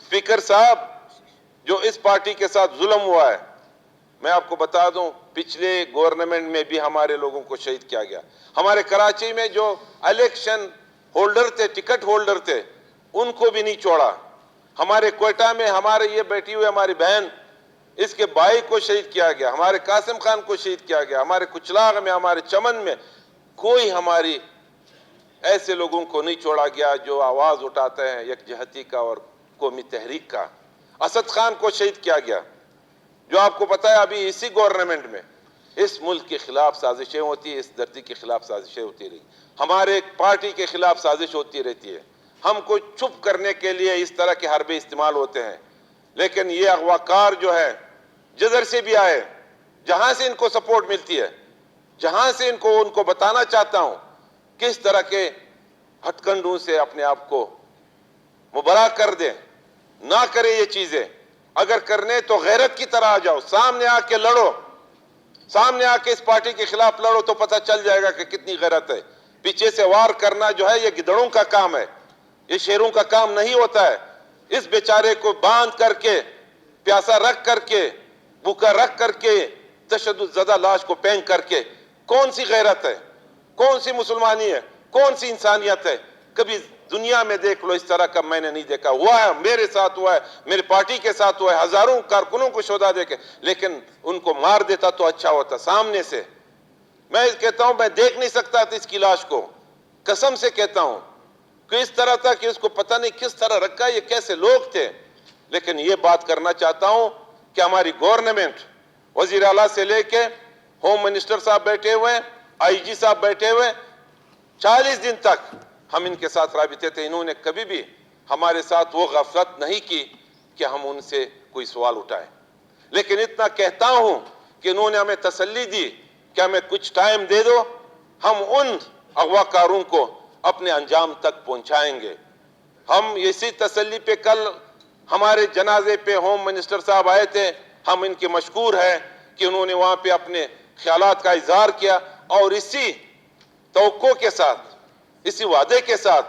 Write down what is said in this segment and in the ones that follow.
Speaker साहब, जो इस पार्टी के साथ जुल्म हुआ है, मैं आपको बता दूं, पिछले गवर्नमेंट में भी हमारे लोगों को शहीद किया गया। हमारे कराची में जो इलेक्शन होल्डर थे, टिकट होल्डर थे, उनको भी नहीं छोड़ा। हमारे कोयटा में हमारे ये बैठी हुई हमारी बहन, इसके भाई को शहीद किया गया। हमारे कासिम खान को शहीद किया गया। हमारे कुचलाग में, हमारे चमन में कोई हमारी ऐसे लोगों को नहीं छोड़ा गया जो आवाज उठाते हैं यकजहती का और कौमी तहरीक का। असद खान को शहीद किया गया, जो आपको पता है अभी इसी गवर्नमेंट में इस मुल्क के खिलाफ साजिशें होती है, इस धरती के खिलाफ साजिशें होती रही, हमारे पार्टी के खिलाफ साजिश होती रहती है। हमको चुप करने के लिए इस तरह के हरबे इस्तेमाल होते हैं। लेकिन ये अगवाकार जो है, जिधर से भी आए, जहां से इनको सपोर्ट मिलती है, जहां से उनको बताना चाहता हूं किस तरह के हथकंडों से अपने आप को मुबरा कर दे, ना करे ये चीजें। अगर करने तो गैरत की तरह आ जाओ, सामने आके लड़ो, सामने आके इस पार्टी के खिलाफ लड़ो, तो पता चल जाएगा कि कितनी गैरत है। पीछे से वार करना जो है ये गिदड़ों का काम है, ये शेरों का काम नहीं होता है। इस बेचारे को बांध करके, प्यासा रख करके, भूखा रख करके, तशद्दुद ज़दा लाश को फेंक करके कौन सी गैरत है, कौन सी मुसलमानी है, कौन सी इंसानियत है? कभी दुनिया में देख लो, इस तरह का मैंने नहीं देखा। हुआ है, मेरे साथ हुआ है, मेरी पार्टी के साथ हुआ है, हजारों कारकुनों को शोधा देके, लेकिन उनको मार देता तो अच्छा होता सामने से। मैं कहता हूं, मैं देख नहीं सकता था इसकी लाश को, कसम से कहता हूं कि इस तरह था कि उसको पता नहीं किस तरह रखा, ये कैसे लोग थे। लेकिन ये बात करना चाहता हूं कि हमारी गवर्नमेंट, वजीर आला से लेके होम मिनिस्टर साहब बैठे हुए, आईजी साहब बैठे हुए, 40 दिन तक हम इनके साथ राबिते थे। इन्होंने कभी भी हमारे साथ वो गफलत नहीं की कि हम उनसे कोई सवाल उठाएं। लेकिन इतना कहता हूं कि इन्होंने हमें तसल्ली दी कि हमें कुछ टाइम दे दो, हम उन अगवाकारों को अपने अंजाम तक पहुंचाएंगे। हम इसी तसल्ली पे कल हमारे जनाजे पे होम मिनिस्टर साहब आए थे। हम इनके मशकूर हैं कि उन्होंने वहां पे अपने ख्यालात का इजहार किया, और इसी तवक्को के साथ, इसी वादे के साथ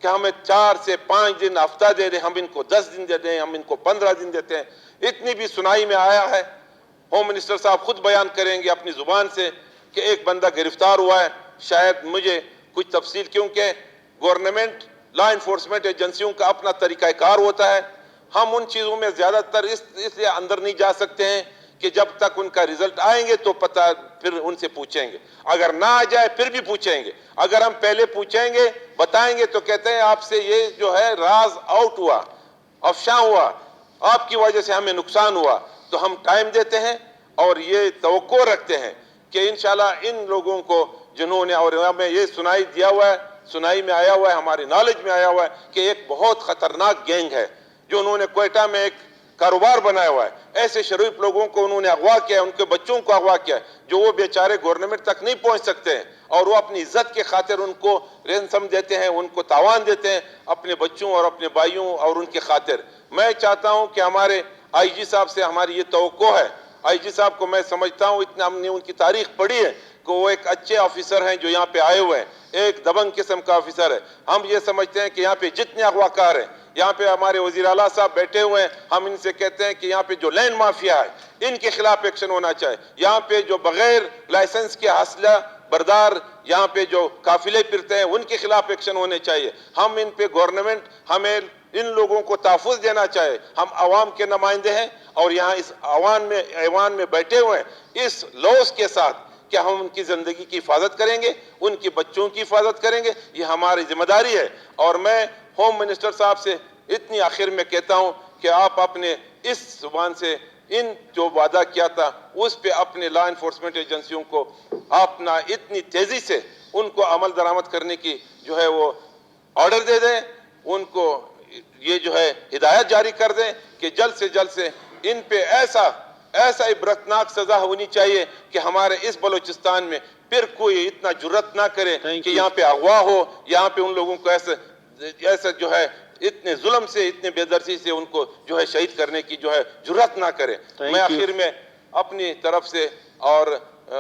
कि हमें 4 से 5 दिन हफ्ता दे दें, हम इनको 10 दिन दे दें, हम इनको 15 दिन देते हैं। इतनी भी सुनाई में आया है। होम मिनिस्टर साहब खुद बयान करेंगे अपनी जुबान से कि एक बंदा गिरफ्तार हुआ है। शायद मुझे कुछ तफसील, क्योंकि गवर्नमेंट लॉ इन्फोर्समेंट एजेंसियों का अपना तरीकाकार होता है, हम उन चीजों में ज्यादातर इसलिए अंदर नहीं जा सकते हैं कि जब तक उनका रिजल्ट आएंगे तो पता, फिर उनसे पूछेंगे। अगर ना आ जाए फिर भी पूछेंगे। अगर हम पहले पूछेंगे, बताएंगे, तो कहते हैं आपसे ये जो है राज आउट हुआ, अफशा हुआ, आपकी वजह से हमें नुकसान हुआ। तो हम टाइम देते हैं और ये तवक्को रखते हैं कि इंशाल्लाह इन लोगों को जिन्होंने, और हमें ये सुनाई दिया हुआ है, सुनाई में आया हुआ है, हमारी नॉलेज में आया हुआ है कि एक बहुत खतरनाक गैंग है जो उन्होंने कोयटा में एक कारोबार बनाया हुआ है। ऐसे शरीफ लोगों को उन्होंने अगवा किया है, उनके बच्चों को अगवा किया है, जो वो बेचारे गवर्नमेंट तक नहीं पहुंच सकते हैं, और वो अपनी इज्जत के खातिर उनको रेंसम देते हैं, उनको तावान देते हैं, अपने बच्चों और अपने भाइयों और उनके खातिर। मैं चाहता हूं कि हमारे आईजी साहब से हमारी ये तवक्को है। आईजी साहब को मैं समझता हूं, इतना हमने उनकी तारीख पढ़ी है कि वो एक अच्छे ऑफिसर हैं जो यहाँ पे आए हुए हैं, एक दबंग किस्म का ऑफिसर है। हम ये समझते हैं कि यहाँ पे जितने अगवाकार हैं, यहाँ पे हमारे वजीर आला साहब बैठे हुए हैं, हम इनसे कहते हैं कि यहाँ पे जो लैंड माफिया है इनके खिलाफ एक्शन होना चाहिए। यहाँ पे जो बगैर लाइसेंस के हसला बरदार यहाँ पे जो काफिले फिरते हैं उनके खिलाफ एक्शन होने चाहिए। हम इन पे गवर्नमेंट हमें इन लोगों को तहफ़्फ़ुज़ देना चाहिए। हम आवाम के नुमाइंदे हैं और यहाँ इस ऐवान में बैठे हुए हैं इस लॉस के साथ कि हम उनकी जिंदगी की हिफाजत करेंगे, उनके बच्चों की हिफाजत करेंगे, ये हमारी जिम्मेदारी है। और मैं होम मिनिस्टर साहब से इतनी आखिर में कहता हूं कि आप अपने इस जुबान से इन जो वादा किया था उस पे अपने लॉ इन्फोर्समेंट एजेंसियों को अपना इतनी तेजी से उनको अमल दरामद करने की जो है वो ऑर्डर दे दें, उनको ये जो है हिदायत जारी कर दें कि जल्द से जल्द से इन पे ऐसा इबरतनाक सजा होनी चाहिए कि हमारे इस बलूचिस्तान में फिर कोई इतना जुर्रत ना करे कि यहाँ पे अगवा हो, यहाँ पे उन लोगों को ऐसा जो है इतने जुल्म से, इतने बेदर्दी से उनको जो है शहीद करने की जो है जुर्रत ना करे। मैं आखिर में अपनी तरफ से और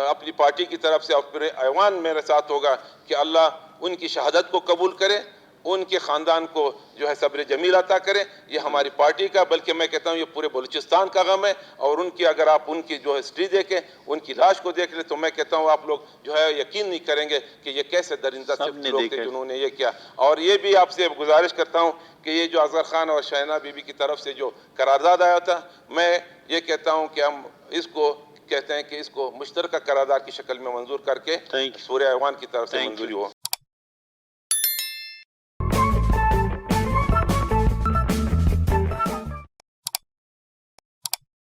अपनी पार्टी की तरफ से और पूरे ऐवान मेरे साथ होगा कि अल्लाह उनकी शहादत को कबूल करे ان کے خاندان کو جو ہے صبر جمیل عطا کرے. یہ ہماری پارٹی کا بلکہ میں کہتا ہوں یہ پورے بلوچستان کا غم ہے. اور ان کی اگر آپ ان کی جو ہسٹری دیکھیں, ان کی لاش کو دیکھ لیں, تو میں کہتا ہوں آپ لوگ جو ہے یقین نہیں کریں گے کہ یہ کیسے درندہ صفت لوگ تھے جنہوں نے یہ کیا. اور یہ بھی آپ سے گزارش کرتا ہوں کہ یہ جو اظہر خان اور شہناز بی بی کی طرف سے جو قرارداد آیا تھا, میں یہ کہتا ہوں کہ ہم اس کو کہتے ہیں کہ اس کو مشترکہ قرارداد کی شکل میں منظور کر کے سورہ ایوان کی طرف سے منظوری ہو.